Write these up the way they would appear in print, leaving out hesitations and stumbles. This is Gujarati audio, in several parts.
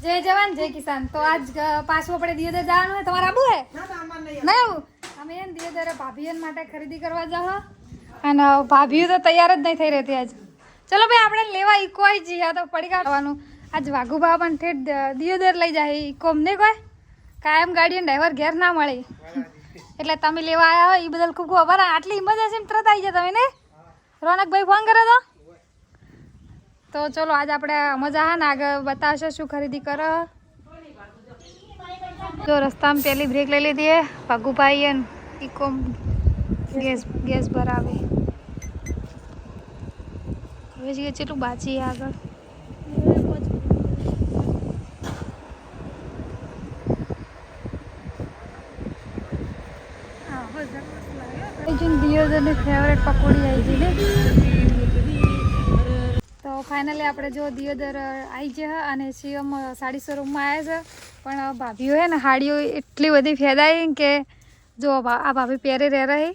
જય જવાન જય કિસાન. તો આજ પાછું આપણે દિયોદર જવાનું હોય. તમારે આવું હે? નહીં આવું. અમે એને દિયોદર ભાભીઓને માટે ખરીદી કરવા જાવ અને ભાભીઓ તો તૈયાર જ નહીં થઈ રહેતી આજ. ચલો ભાઈ આપણે લેવા ઈકો આવી જઈએ. તો પડી કાઢવાનું આજ વાઘુભા પણ ઠેઠ દિયોદર લઈ જાય ઈકો અમને કોઈ કાયમ ગાડીનો ડ્રાઈવર ઘેર ના મળે એટલે તમે લેવા આવ્યા હોય એ બદલ ખૂબ ખૂબ આભાર. આટલી ઇમરજન્સી તરત આવી જાય તમે ને રોનકભાઈ ફોન કર્યો તો ચલો આજ આપણે મજા હા ને આગળ બતાવશે શું ખરીદી કરો. જો રસ્તામાં પહેલી બ્રેક લઈ લીધી ભાગુભાઈ અને ઇકો ગેસ ભરાવે હવે છે કેટલું બાચી આગળ દિયોદરની ફેવરેટ પકોડી આવી ગઈ. તો ફાઇનલી આપણે જો દિયોદર આવી ગયા અને શિવમ સાડી શોરૂમમાં આવ્યા છે. પણ ભાભીઓ હે ને સાડીઓ એટલી બધી ફેદાઈ કે જો આ ભાભી પહેરી રહી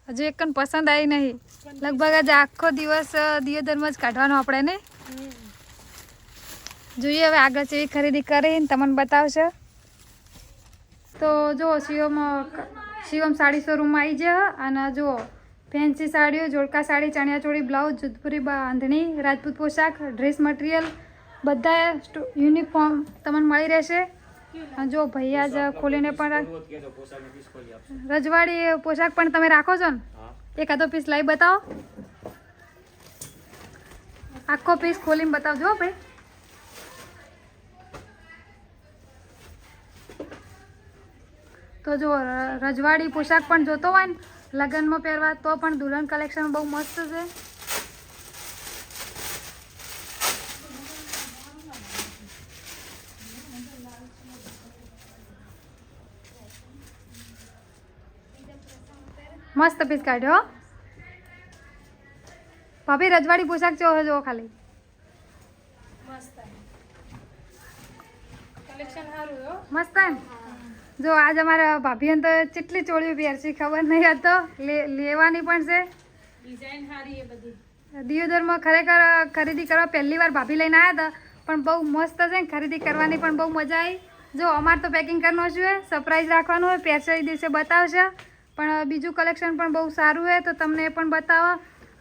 હજુ એક પણ પસંદ આવી નહીં. લગભગ આજે આખો દિવસ દિયોદરમાં જ કાઢવાનો આપણે ને જોઈએ હવે આગળ જેવી ખરીદી કરીને તમને બતાવશે. તો જો શિવમ સાડી શોરૂમમાં આવી ગયા અને જુઓ ફેન્સી સાડીઓ, જોડકા સાડી, ચણિયાચોળી, બ્લાઉઝ, જોધપુરી બાંધણી, રાજપૂત પોશાક, ડ્રેસ મટીરિયલ બધા યુનિફોર્મ તમને મળી રહેશે. જો ભૈયા જ ખોલીને પણ રજવાડી પોશાક પણ તમે રાખો છો ને એકાદો પીસ લાવી બતાવો. આખો પીસ ખોલીને બતાવજો ભાઈ. તો જો રજવાડી પોશાક પણ જોતો હોય ને લગ્નમાં પહેરવા તો પણ દુલ્હન કલેક્શન બહુ મસ્ત છે. મસ્ત પીસ કાઢ્યો ભાભી. રજવાડી પોશાક જો જો ખાલી મસ્ત ને. જો આજ અમારા ભાભીને તો કેટલી ચોળીઓ પહેરશી ખબર નહીં. આ તો લેવાની પણ છે. દિયોદરમાં ખરેખર ખરીદી કરવા પહેલી વાર ભાભી લઈને આવ્યા હતા પણ બહુ મસ્ત છે. ખરીદી કરવાની પણ બહુ મજા આવી. જો અમારે તો પેકિંગ કરવાનું છે, સરપ્રાઈઝ રાખવાનું હોય, પહેરશે એ દિવસે બતાવશે. પણ બીજું કલેક્શન પણ બહુ સારું હોય તો તમને એ પણ બતાવો.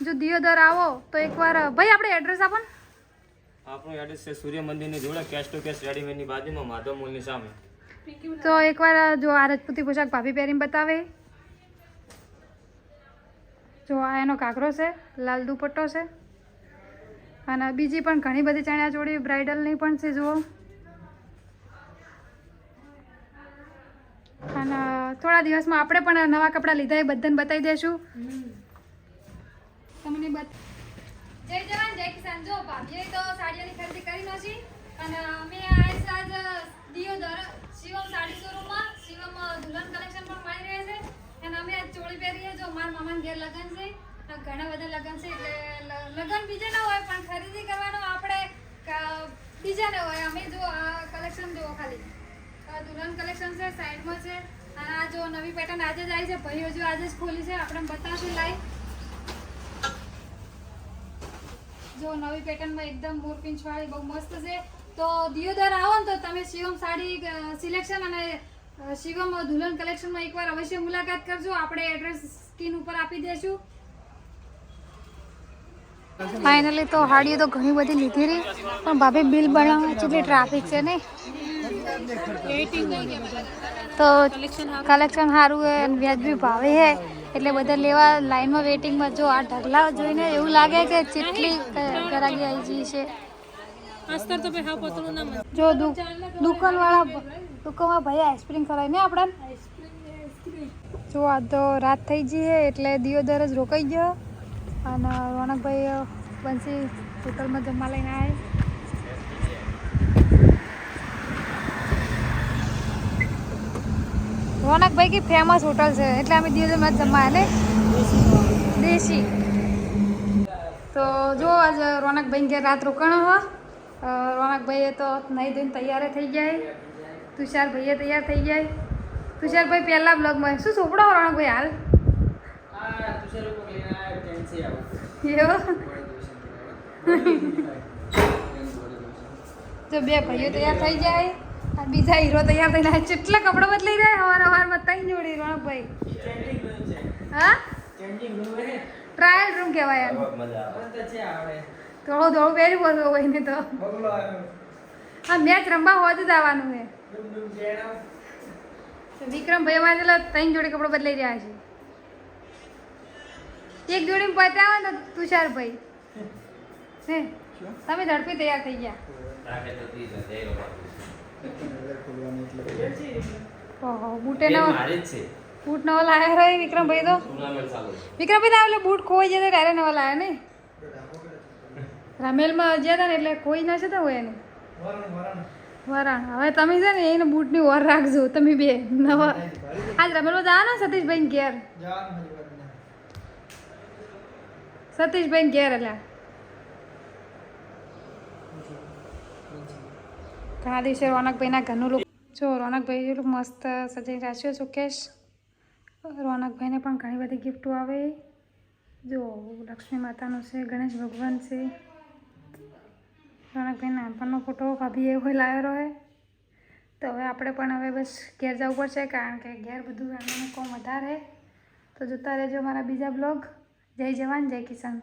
જો દિયોદર આવો તો એકવાર ભાઈ આપણે એડ્રેસ આપો ને. આપણું એડ્રેસ છે સૂર્ય મંદિરની જોડે કેશ ટુ કેશ રેડીમેડની બાજુમાં માધવ મોલની સામે. તો એકવાર જો આ રાજપૂતી પોશાક ભાભી પહેરીને બતાવે. જો આ એનો ઘાઘરો છે, લાલ દુપટ્ટો છે અને બીજી પણ ઘણી બધી ચણિયાચોળી બ્રાઇડલની પણ છે. જુઓ અને થોડા દિવસમાં આપણે પણ નવા કપડાં લીધા એ બધાને બતાવી દઈશું તમને. જય જવાન જય કિસાન. જો ભાભીએ તો સાડીઓની ખરીદી કરી નથી અને અમે આજ દિયોદર શિવમ સાડી શોરૂમમાં શિવમ દુલ્હન કલેક્શન પણ મળી રહે છે અને અમે આજ ચોળી પહેરીએ. જો મારા મામાના ઘેર લગ્ન છે, ઘણા બધા લગ્ન છે એટલે લગ્ન બીજા ના હોય પણ ખરીદી કરવાનો આપણે બીજા ના હોય. અમે જો આ કલેક્શન જુઓ ખાલી દુલ્હન કલેક્શન છે સાઈડમાં છે અને આ જો નવી પેટર્ન આજે જ આવી છે. ભાઈઓ જો આજે જ ખોલી છે આપણે બતાવશું લાઈવ. જો નવી પેટર્નમાં એકદમ મોરપીંછ વાળી બહુ મસ્ત છે. તો દિયોદર આવો ને તો તમે શિવમ સાડી સિલેક્શન અને શિવમ દુલ્હન કલેક્શનમાં એકવાર અવશ્ય મુલાકાત કરજો. આપણે એડ્રેસ સ્ક્રીન ઉપર આપી દઈશું. ફાઇનલી તો હાડીઓ તો ઘણી બધી લીધી રહી પણ ભાભી બિલ બનાવવા જેટલી ટ્રાફિક છે ને તો કલેક્શન સારું હોય અને વ્યાજબી ભાવે છે એટલે બધા લેવા લાઈનમાં વેટિંગમાં. જો આ ઢગલા જોઈને એવું લાગે કે જેટલી ગરાગી આવી ગઈ છે. જો દુકાનમાં ભાઈ આઈસ્ક્રીમ ખરાય ને આપણે. જો આ તો રાત થઈ ગઈ છે એટલે દિયોદર જ રોકાઈ ગયો અને રોનકભાઈ બંસી હોટલમાં જમવા લઈને આવે. રોનકભાઈ की फेमस होटल છે એટલે અમે દિયોદરમાં જમવા ને દેશી. તો જો આજ રોનકભાઈ ઘેર રાત રોકાણો હો. રોનકભાઈએ તો નહીં ધોઈને તૈયાર થઈ જાય. તુષારભાઈએ તૈયાર થઈ જાય. તુષારભાઈ પહેલા બ્લોગમાં શું ચોપડો રોનકભાઈ હાલ જો બે ભાઈઓ તૈયાર થઈ જાય અને બીજા હીરો તૈયાર થઈને આવે. કેટલા કપડાં બદલાઈ રહ્યા હવારમાં 3 જોડી રોણકભાઈ. હા ટ્રાયલ રૂમ કહેવાય એમ. થોડું થોડું પહેરી બોલવું હોય ને તો હા મેચ રમવા હોવા જ આવવાનું છે. વિક્રમભાઈ અમારે 3 જોડી કપડાં બદલાઈ રહ્યા છે. એક જોડી પત્યા ને તુષારભાઈ હે તમે ઝડપી તૈયાર થઈ ગયા. ઓહો બૂટે નવો બૂટ નવો લાયા રહ્યો વિક્રમભાઈ તો. વિક્રમભાઈ તો એટલે બૂટ ખોઈ જતા ત્યારે નવા લાયા ને. રમેલમાં જ્યાં હતા ને એટલે કોઈ ના છે તો હોય એનું વરાણ. હવે તમે છે ને એને બૂટની ઓર રાખજો તમે બે નવા. આજ રમેલમાં જવાનું સતીશભાઈ ઘેર. સતીશભાઈ ઘેર એટલે ઘણા દિવસે રોનકભાઈના ઘરનું લુક જો રોનકભાઈ જેટલું મસ્ત સજાઈ રાખ્યો સુકેશ. રોનકભાઈને પણ ઘણી બધી ગિફ્ટો આવે. જો લક્ષ્મી માતાનું છે, ગણેશ ભગવાન છે. રોનકભાઈ નાનપણનો ફોટો ભાભીએ હોય લાવેલો હોય. તો હવે આપણે પણ હવે બસ ઘેર જવું પડશે કારણ કે ઘેર બધું રાંધવાનું કોમ વધારે. તો જોતા રહેજો મારા બીજા બ્લોગ. જય જવાન જય કિસાન.